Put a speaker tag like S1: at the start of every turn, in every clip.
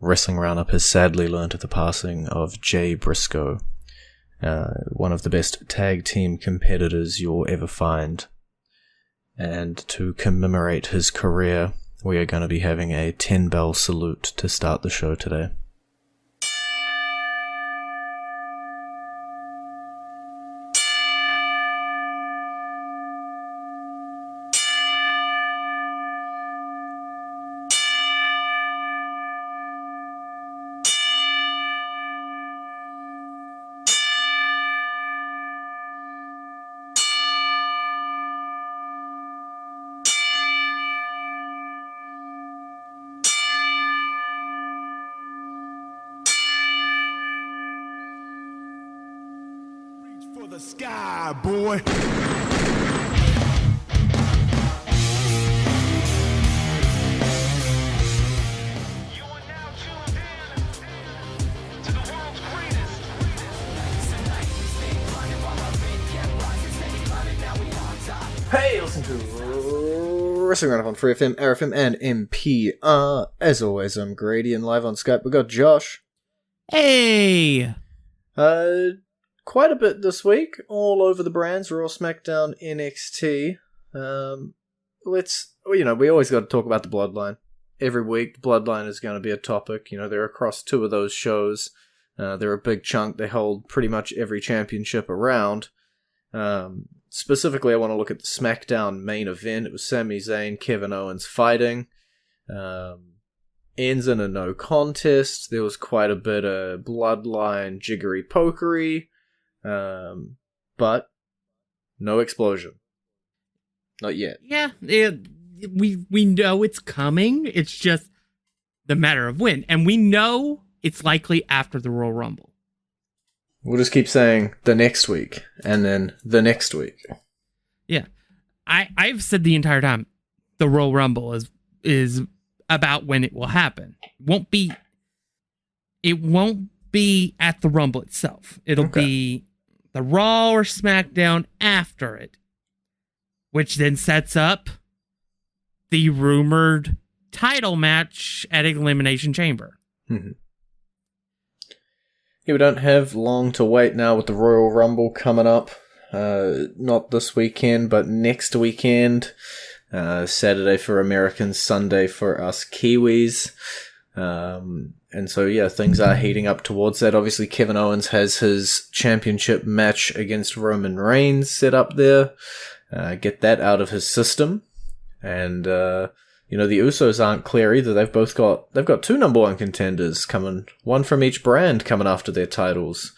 S1: Wrestling Roundup has sadly learned of the passing of Jay Briscoe, one of the best tag team competitors you'll ever find. And to commemorate his career, we are going to be having a 10-bell salute to start the show today.
S2: The sky, boy.
S1: Hey, listen to Wrestling Roundup on FreeFM, ArrowFM, and MP. As always, I'm Grady, and live on Skype we got Josh.
S3: Hey!
S1: Quite a bit this week, all over the brands, Raw, SmackDown, NXT. We always got to talk about the Bloodline. Every week, the Bloodline is going to be a topic. They're across two of those shows. They're a big chunk. They hold pretty much every championship around. Specifically, I want to look at the SmackDown main event. It was Sami Zayn, Kevin Owens fighting. Ends in a no contest. There was quite a bit of Bloodline jiggery-pokery. But no explosion. Not yet.
S3: Yeah, we know it's coming. It's just the matter of when. And we know it's likely after the Royal Rumble.
S1: We'll just keep saying the next week, and then the next week.
S3: Yeah. I've said the entire time, the Royal Rumble is about when it will happen. It won't be at the Rumble itself. It'll be the Raw or SmackDown after it, which then sets up the rumored title match at Elimination Chamber.
S1: Mm-hmm. Yeah, we don't have long to wait now with the Royal Rumble coming up. Not this weekend, but next weekend. Saturday for Americans, Sunday for us Kiwis. And so, yeah, things are heating up towards that. Obviously, Kevin Owens has his championship match against Roman Reigns set up there. Get that out of his system. And, the Usos aren't clear either. They've got two number one contenders coming, one from each brand coming after their titles.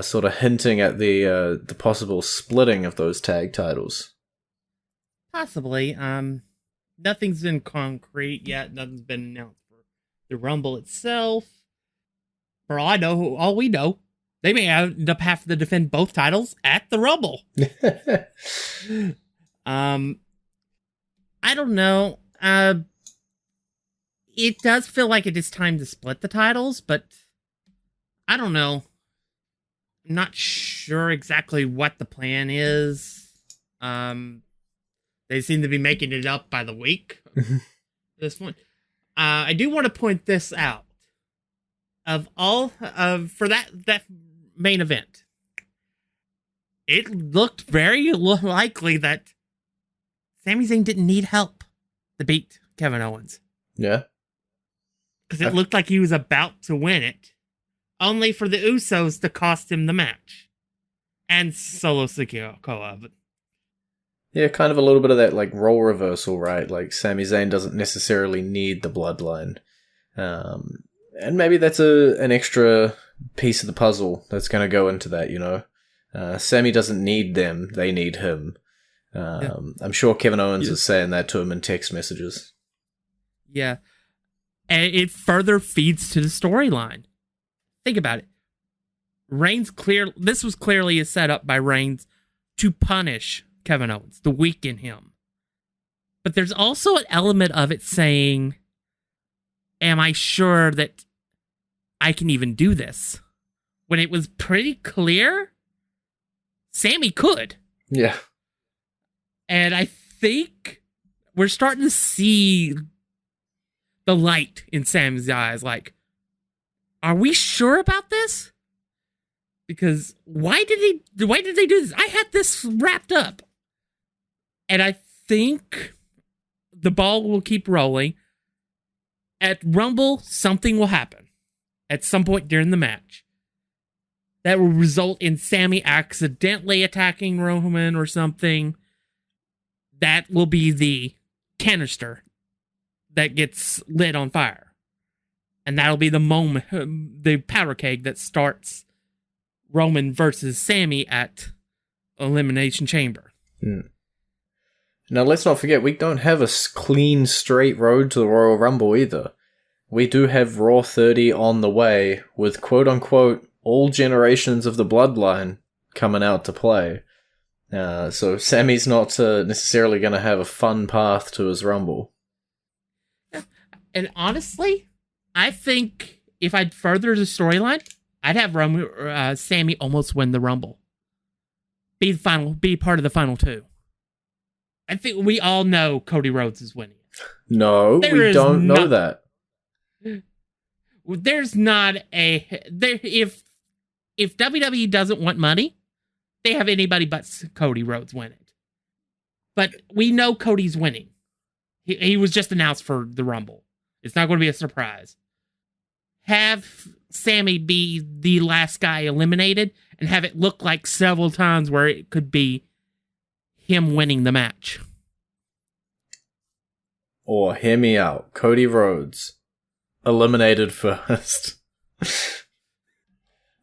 S1: Sort of hinting at the possible splitting of those tag titles.
S3: Possibly. Nothing's been concrete yet. Nothing's been announced. The Rumble itself, for all we know, they may end up having to defend both titles at the Rumble. I don't know. It does feel like it is time to split the titles, but I don't know. I'm not sure exactly what the plan is. They seem to be making it up by the week at this point. I do want to point this out. For that main event, it looked very likely that Sami Zayn didn't need help to beat Kevin Owens.
S1: Yeah.
S3: Because it looked like he was about to win it, only for the Usos to cost him the match. And Solo Sikoa.
S1: Yeah, kind of a little bit of that role reversal, right? Like Sami Zayn doesn't necessarily need the Bloodline. And maybe that's an extra piece of the puzzle that's going to go into that, Sami doesn't need them, they need him. I'm sure Kevin Owens is saying that to him in text messages.
S3: Yeah. And it further feeds to the storyline. Think about it. This was clearly a setup by Reigns to punish Kevin Owens, to weaken him. But there's also an element of it saying, am I sure that I can even do this? When it was pretty clear, Sami could.
S1: Yeah.
S3: And I think we're starting to see the light in Sami's eyes. Like, are we sure about this? Because why did they do this? I had this wrapped up. And I think the ball will keep rolling. At Rumble, something will happen at some point during the match that will result in Sami accidentally attacking Roman or something. That will be the canister that gets lit on fire. And that'll be the moment, the powder keg that starts Roman versus Sami at Elimination Chamber.
S1: Now, let's not forget, we don't have a clean, straight road to the Royal Rumble either. We do have Raw 30 on the way, with quote-unquote all generations of the Bloodline coming out to play. So Sami's not necessarily going to have a fun path to his Rumble.
S3: And honestly, I think if I'd further the storyline, I'd have Sami almost win the Rumble. Be part of the final two. I think we all know Cody Rhodes is winning.
S1: No, we don't know that.
S3: There's not if WWE doesn't want money, they have anybody but Cody Rhodes win it. But we know Cody's winning. He was just announced for the Rumble. It's not going to be a surprise. Have Sami be the last guy eliminated and have it look like several times where it could be him winning the match.
S1: Or hear me out. Cody Rhodes eliminated first.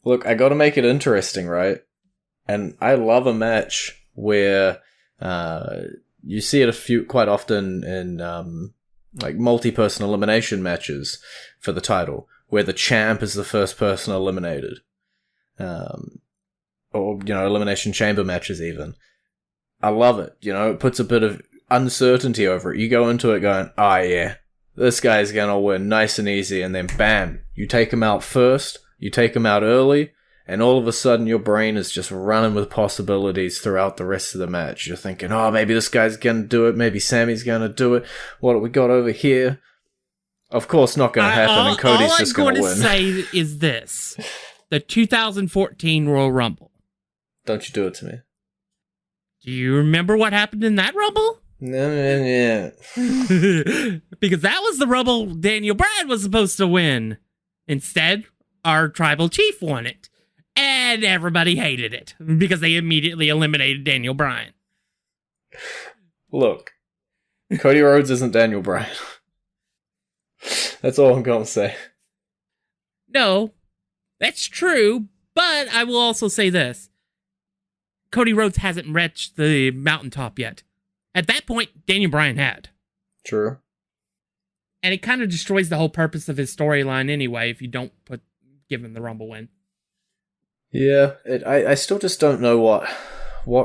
S1: Look, I gotta make it interesting, right? And I love a match where you see it quite often in like multi-person elimination matches for the title, where the champ is the first person eliminated. Or, Elimination Chamber matches even. I love it. It puts a bit of uncertainty over it. You go into it going, yeah, this guy's gonna win nice and easy, and then bam, you take him out first, you take him out early, and all of a sudden your brain is just running with possibilities throughout the rest of the match. You're thinking, maybe this guy's gonna do it, maybe Sami's gonna do it, what have we got over here? Of course not gonna happen, and Cody's just gonna win.
S3: All I'm going to say is this. The 2014 Royal Rumble.
S1: Don't you do it to me.
S3: Do you remember what happened in that Rumble?
S1: No.
S3: Because that was the Rumble Daniel Bryan was supposed to win. Instead, our tribal chief won it. And everybody hated it because they immediately eliminated Daniel Bryan.
S1: Look, Cody Rhodes isn't Daniel Bryan. That's all I'm going to say.
S3: No, that's true, but I will also say this. Cody Rhodes hasn't reached the mountaintop yet. At that point, Daniel Bryan had.
S1: True.
S3: And it kind of destroys the whole purpose of his storyline anyway if you don't give him the Rumble win.
S1: Yeah, I still just don't know what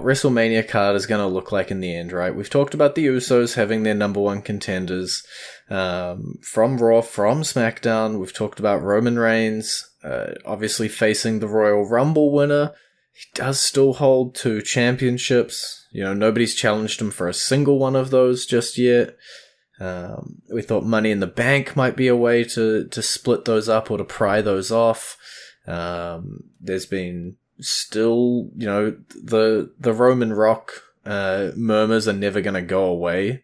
S1: WrestleMania card is going to look like in the end, right? We've talked about the Usos having their number one contenders from Raw, from SmackDown. We've talked about Roman Reigns, obviously facing the Royal Rumble winner. He does still hold 2 championships. Nobody's challenged him for a single one of those just yet. We thought Money in the Bank might be a way to split those up or to pry those off. There's been still, the Roman Rock murmurs are never going to go away.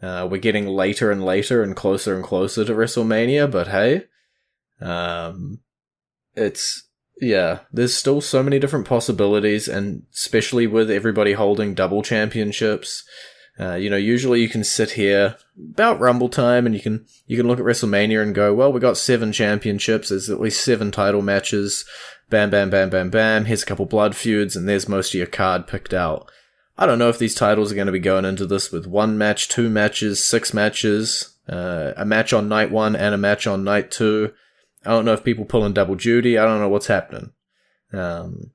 S1: We're getting later and later and closer to WrestleMania, but hey, there's still so many different possibilities, and especially with everybody holding double championships. Usually you can sit here about Rumble time and you can look at WrestleMania and go, well, we got 7 championships. There's at least 7 title matches. Bam, bam, bam, bam, bam. Here's a couple blood feuds and there's most of your card picked out. I don't know if these titles are going to be going into this with 1 match, 2 matches, 6 matches, a match on night 1 and a match on night 2. I don't know if people pull in double duty. I don't know what's happening. And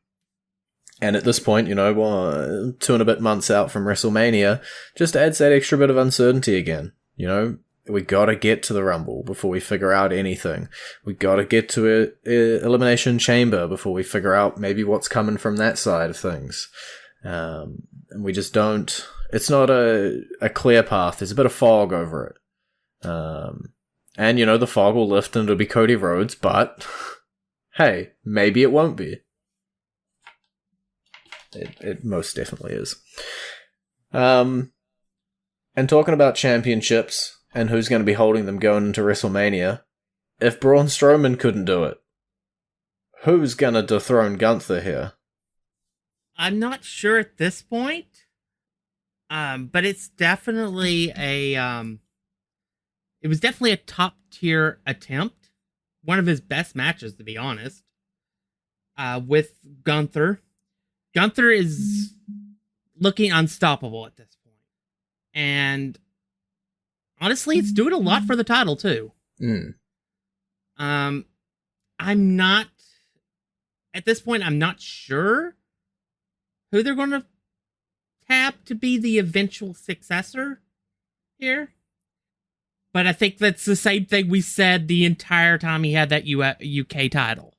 S1: at this point, 2 and a bit months out from WrestleMania, just adds that extra bit of uncertainty again. We gotta get to the Rumble before we figure out anything. We gotta get to Elimination Chamber before we figure out maybe what's coming from that side of things. And we just don't... It's not a clear path. There's a bit of fog over it. And, the fog will lift and it'll be Cody Rhodes, but hey, maybe it won't be. It most definitely is. And talking about championships and who's going to be holding them going into WrestleMania, if Braun Strowman couldn't do it, who's going to dethrone Gunther here?
S3: I'm not sure at this point, but it's definitely it was definitely a top tier attempt. One of his best matches, to be honest, with Gunther. Gunther is looking unstoppable at this point. And honestly, it's doing a lot for the title, too. I'm not, at this point, I'm not sure who they're going to tap to be the eventual successor here. But I think that's the same thing we said the entire time he had that UK title.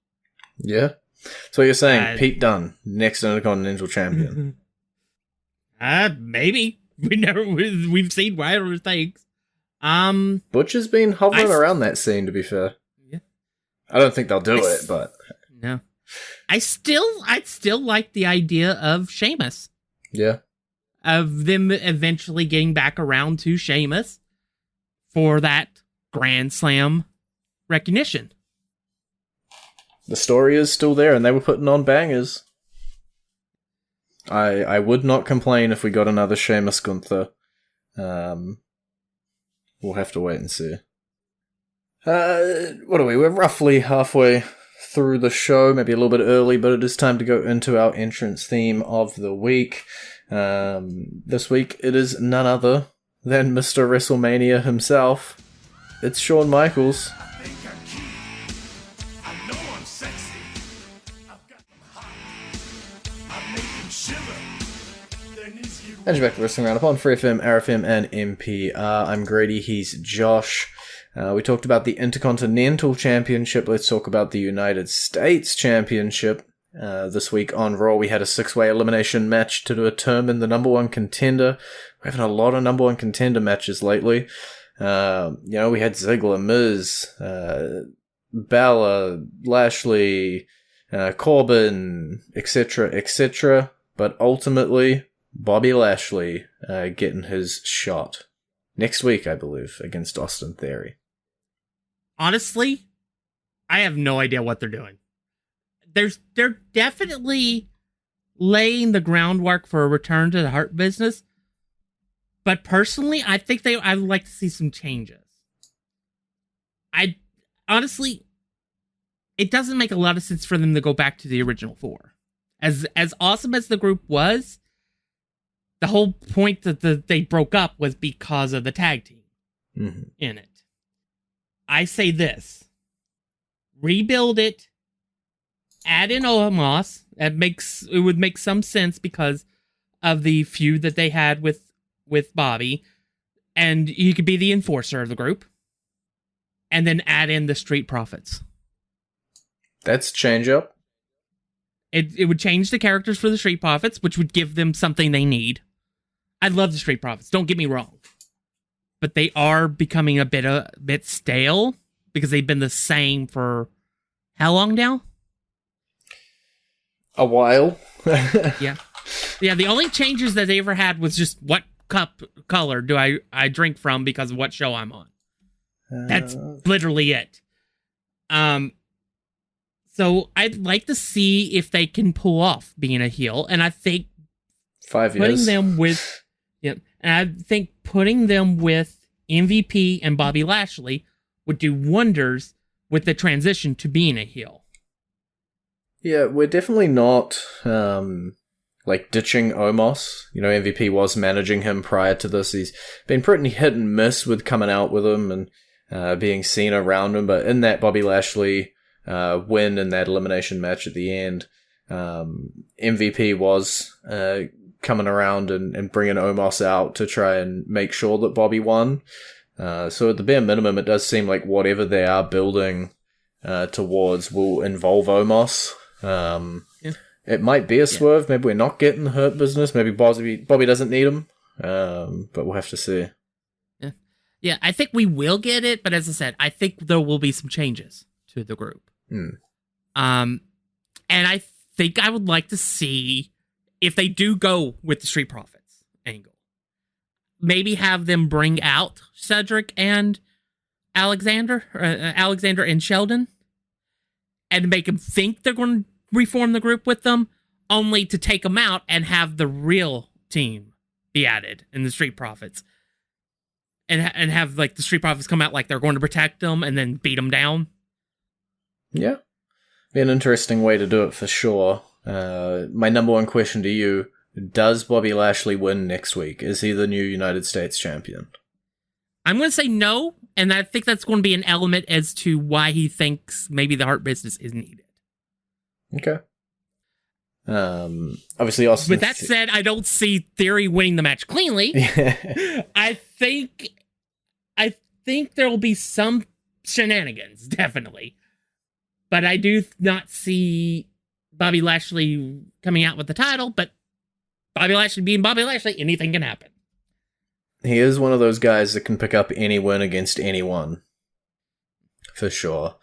S1: Yeah. So you're saying Pete Dunne, next Intercontinental Champion?
S3: Maybe. We've seen wilder things.
S1: Butch has been hovering around that scene, to be fair.
S3: Yeah.
S1: I don't think they'll do it, but
S3: no. I'd still like the idea of Sheamus.
S1: Yeah.
S3: Of them eventually getting back around to Sheamus for that Grand Slam recognition.
S1: The story is still there, and they were putting on bangers. I would not complain if we got another Sheamus Gunther. We'll have to wait and see. What are we? We're roughly halfway through the show, maybe a little bit early, but it is time to go into our entrance theme of the week. This week it is none other than Mr. WrestleMania himself. It's Shawn Michaels. And you're back to Wrestling Roundup on FreeFM, ArrowFM, and MPR. I'm Grady, he's Josh. We talked about the Intercontinental Championship. Let's talk about the United States Championship. This week on Raw, we had a 6-way elimination match to determine the number one contender. We're having a lot of number one contender matches lately. We had Ziggler, Miz, Balor, Lashley, Corbin, etc., etc. But ultimately, Bobby Lashley getting his shot next week, I believe, against Austin Theory.
S3: Honestly, I have no idea what they're doing. They're definitely laying the groundwork for a return to the Hurt Business, but personally, I think I would like to see some changes. Honestly, it doesn't make a lot of sense for them to go back to the original four. As awesome as the group was, the whole point that they broke up was because of the tag team in it. I say this. Rebuild it. Add in Omos. It would make some sense because of the feud that they had with Bobby. And you could be the enforcer of the group. And then add in the Street Profits.
S1: That's change up.
S3: It would change the characters for the Street Profits, which would give them something they need. I love the Street Profits, don't get me wrong. But they are becoming a bit stale because they've been the same for how long now?
S1: A while.
S3: Yeah. Yeah, the only changes that they ever had was just what cup color do I drink from because of what show I'm on. That's literally it. So I'd like to see if they can pull off being a heel, and I think
S1: 5 years.
S3: Putting them with MVP and Bobby Lashley would do wonders with the transition to being a heel.
S1: Yeah, we're definitely not ditching Omos. MVP was managing him prior to this. He's been pretty hit and miss with coming out with him and being seen around him, but in that Bobby Lashley win in that elimination match at the end, MVP was coming around and bringing Omos out to try and make sure that Bobby won. So at the bare minimum, it does seem like whatever they are building towards will involve Omos. It might be a swerve. Maybe we're not getting the Hurt Business. Maybe Bobby doesn't need him. But we'll have to see.
S3: Yeah, I think we will get it, but as I said, I think there will be some changes to the group. And I think I would like to see if they do go with the Street Profits angle. Maybe have them bring out Cedric and Alexander and Sheldon, and make them think they're going to reform the group with them, only to take them out and have the real team be added in the Street Profits. And have like the Street Profits come out like they're going to protect them and then beat them down.
S1: Yeah. Be an interesting way to do it for sure. My number one question to you, does Bobby Lashley win next week? Is he the new United States champion?
S3: I'm going to say no, and I think that's going to be an element as to why he thinks maybe the Hurt Business is needed.
S1: Okay. Obviously, Austin.
S3: With that said, I don't see Theory winning the match cleanly. I think there will be some shenanigans, definitely. But I do not see Bobby Lashley coming out with the title, but Bobby Lashley being Bobby Lashley, anything can happen.
S1: He is one of those guys that can pick up any win against anyone. For sure.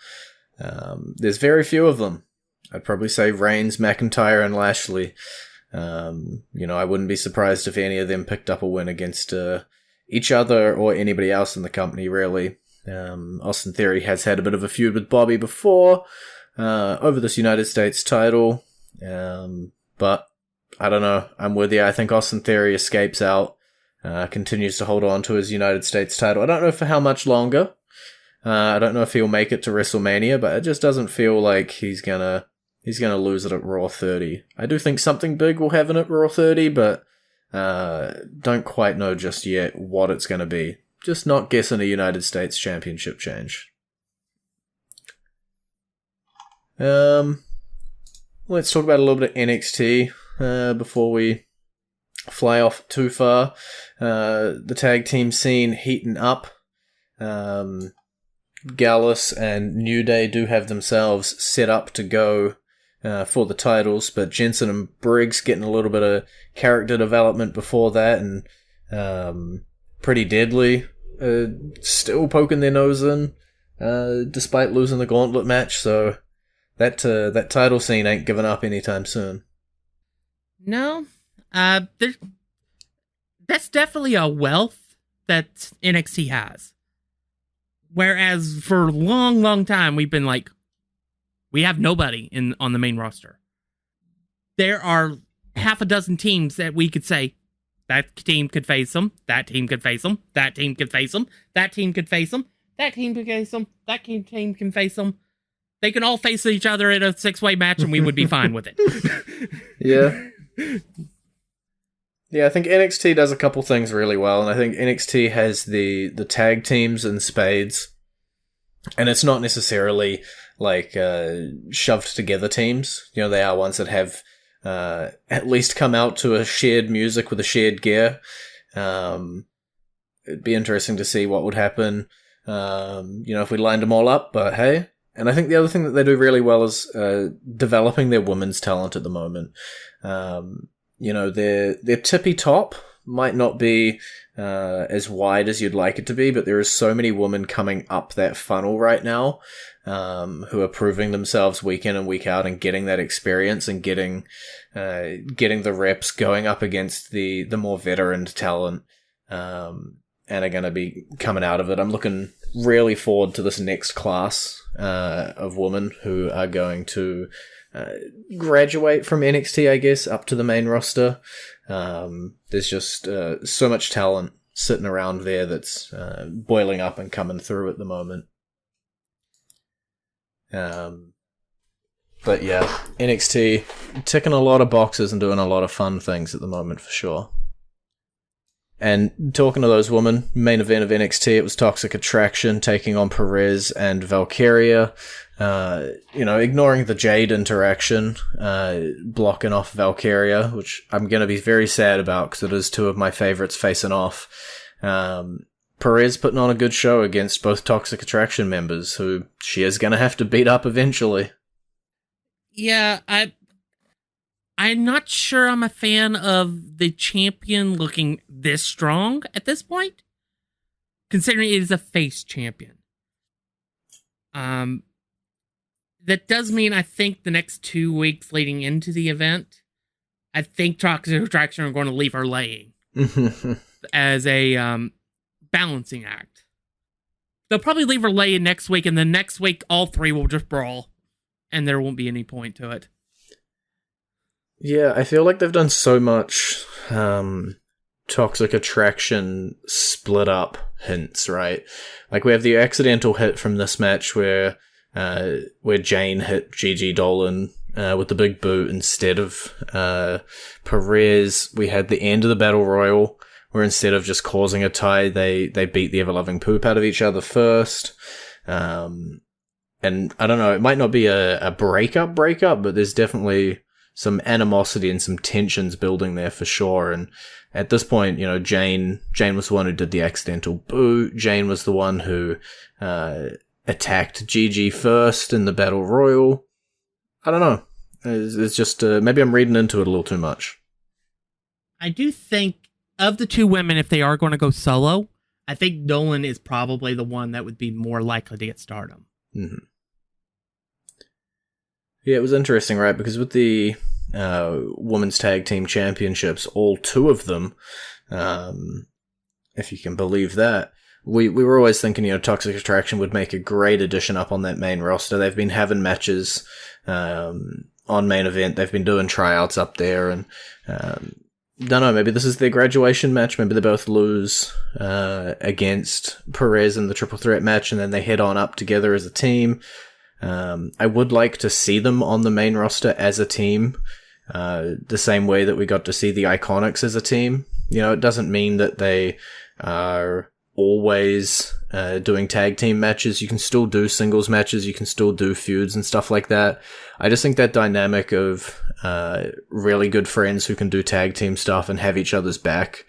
S1: There's very few of them. I'd probably say Reigns, McIntyre, and Lashley. I wouldn't be surprised if any of them picked up a win against each other or anybody else in the company, really. Austin Theory has had a bit of a feud with Bobby before over this United States title. But I don't know. I'm with you. I think Austin Theory escapes out, continues to hold on to his United States title. I don't know for how much longer. I don't know if he'll make it to WrestleMania, but it just doesn't feel like he's gonna lose it at Raw 30. I do think something big will happen at Raw 30, but don't quite know just yet what it's gonna be. Just not guessing a United States Championship change. Let's talk about a little bit of NXT before we fly off too far. The tag team scene heating up. Gallus and New Day do have themselves set up to go for the titles, but Jensen and Briggs getting a little bit of character development before that, and Pretty Deadly still poking their nose in despite losing the gauntlet match, so that title scene ain't giving up anytime soon.
S3: No, that's definitely a wealth that NXT has. Whereas for a long, long time, we've been like, we have nobody on the main roster. There are half a dozen teams that we could say, that team could face them, that team could face them, that team could face them, that team could face them, that team could face them, that team can face them. They can all face each other in a 6-way match and we would be fine with it.
S1: Yeah. Yeah, I think NXT does a couple things really well, and I think NXT has the tag teams in spades, and it's not necessarily like shoved together teams. They are ones that have at least come out to a shared music with a shared gear. It'd be interesting to see what would happen, if we lined them all up, but hey. And I think the other thing that they do really well is developing their women's talent at the moment. Their tippy top might not be as wide as you'd like it to be, but there is so many women coming up that funnel right now who are proving themselves week in and week out and getting that experience and getting the reps, going up against the more veteran talent, and are going to be coming out of it. I'm looking really forward to this next class of women who are going to graduate from NXT, I guess, up to the main roster. There's just so much talent sitting around there that's boiling up and coming through at the moment. But yeah, NXT ticking a lot of boxes and doing a lot of fun things at the moment for sure. And talking to those women, main event of NXT, it was Toxic Attraction taking on Perez and Valkyria. Ignoring the Jade interaction, blocking off Valkyria, which I'm going to be very sad about because it is two of my favorites facing off. Perez putting on a good show against both Toxic Attraction members, who she is going to have to beat up eventually.
S3: Yeah, I'm not sure I'm a fan of the champion looking this strong at this point. considering it is a face champion. That does mean I think the next 2 weeks leading into the event, I think Toxic Attraction are going to leave her laying as a balancing act. They'll probably leave her laying next week, and then next week all three will just brawl, and there won't be any point to it.
S1: Yeah, I feel like they've done so much Toxic Attraction split up hints, right? Like we have the accidental hit from this match where Jane hit Gigi Dolan with the big boot instead of Perez. We had the end of the Battle Royal where instead of just causing a tie, they beat the ever-loving poop out of each other first. And I don't know, it might not be a breakup, but there's definitely some animosity and some tensions building there for sure. And at this point, you know, Jane was the one who did the accidental boot. Jane was the one who attacked Gigi first in the Battle Royal. I don't know. It's just, maybe I'm reading into it a little too much.
S3: I do think of the two women, if they are going to go solo, I think Dolan is probably the one that would be more likely to get stardom.
S1: Mm-hmm. Yeah, it was interesting, right? Because with the Women's Tag Team Championships, all two of them, if you can believe that, we were always thinking, you know, Toxic Attraction would make a great addition up on that main roster. They've been having matches on main event. They've been doing tryouts up there, and don't know, maybe this is their graduation match. Maybe they both lose against Perez in the triple threat match, and then they head on up together as a team. I would like to see them on the main roster as a team, the same way that we got to see the Iconics as a team. You know, it doesn't mean that they are always doing tag team matches. You can still do singles matches. You can still do feuds and stuff like that. I just think that dynamic of really good friends who can do tag team stuff and have each other's back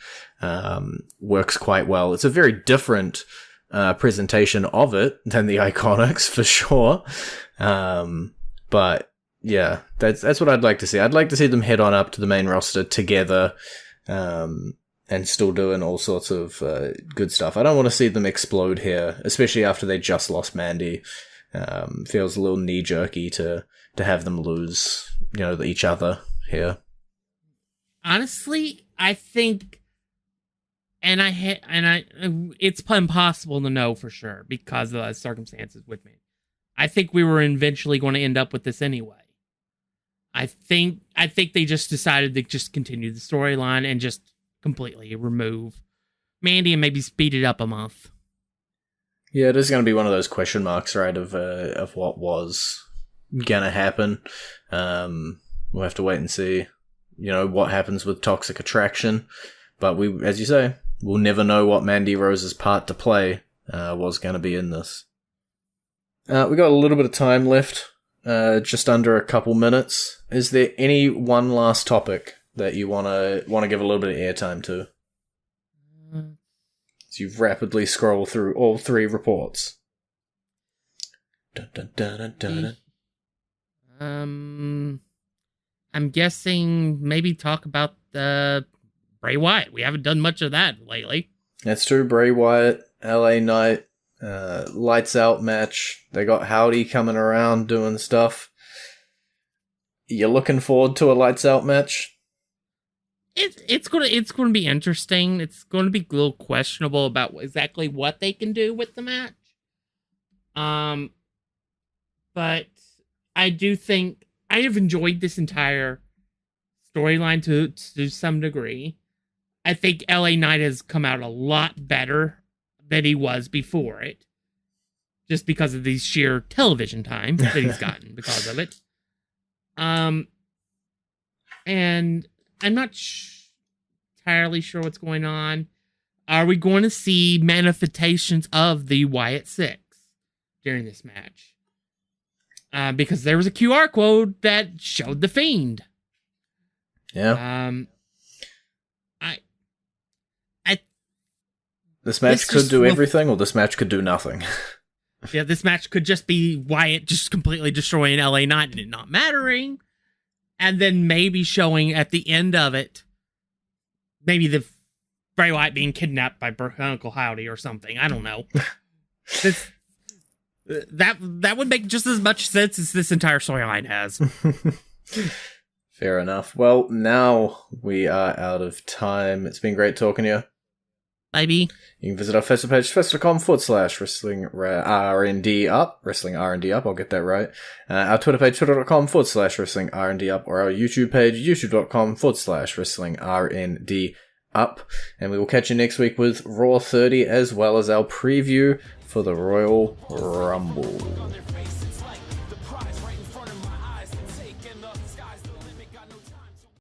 S1: works quite well. It's a very different presentation of it than the Iconics for sure. But yeah, that's what I'd like to see. I'd like to see them head on up to the main roster together, and still doing all sorts of good stuff. I don't want to see them explode here, especially after they just lost Mandy. Feels a little knee-jerky to have them lose, you know, each other here.
S3: Honestly, I think, it's impossible to know for sure because of the circumstances with me. I think we were eventually going to end up with this anyway. I think they just decided to just continue the storyline and just completely remove Mandy and maybe speed it up a month.
S1: Yeah, it is going to be one of those question marks, right, of what was going to happen. We'll have to wait and see, you know, what happens with Toxic Attraction. But we, as you say, we'll never know what Mandy Rose's part to play was going to be in this. We got a little bit of time left, just under a couple minutes. Is there any one last topic that you want to give a little bit of airtime to? As you rapidly scroll through all three reports. Dun, dun, dun, dun, dun, dun.
S3: I'm guessing maybe talk about Bray Wyatt. We haven't done much of that lately.
S1: That's true. Bray Wyatt, LA Knight, lights out match. They got Howdy coming around doing stuff. You looking forward to a lights out match?
S3: It's gonna be interesting. It's going to be a little questionable about exactly what they can do with the match. But I do think I have enjoyed this entire storyline to some degree. I think LA Knight has come out a lot better than he was before it, just because of the sheer television time that he's gotten because of it. And I'm not entirely sure what's going on. Are we going to see manifestations of the Wyatt Six during this match? Because there was a QR code that showed the Fiend.
S1: Yeah. This match could do everything, or this match could do nothing.
S3: Yeah, this match could just be Wyatt just completely destroying LA Knight and it not mattering. And then maybe showing at the end of it, maybe the Bray Wyatt being kidnapped by Uncle Howdy or something. I don't know. That would make just as much sense as this entire storyline has.
S1: Fair enough. Well, now we are out of time. It's been great talking to you.
S3: Maybe.
S1: You can visit our Facebook page, facebook.com/wrestling R&D up. Wrestling R&D up, I'll get that right. Our Twitter page, twitter.com/wrestling R&D up. Or our YouTube page, youtube.com/wrestling R&D up. And we will catch you next week with Raw 30 as well as our preview for the Royal Rumble.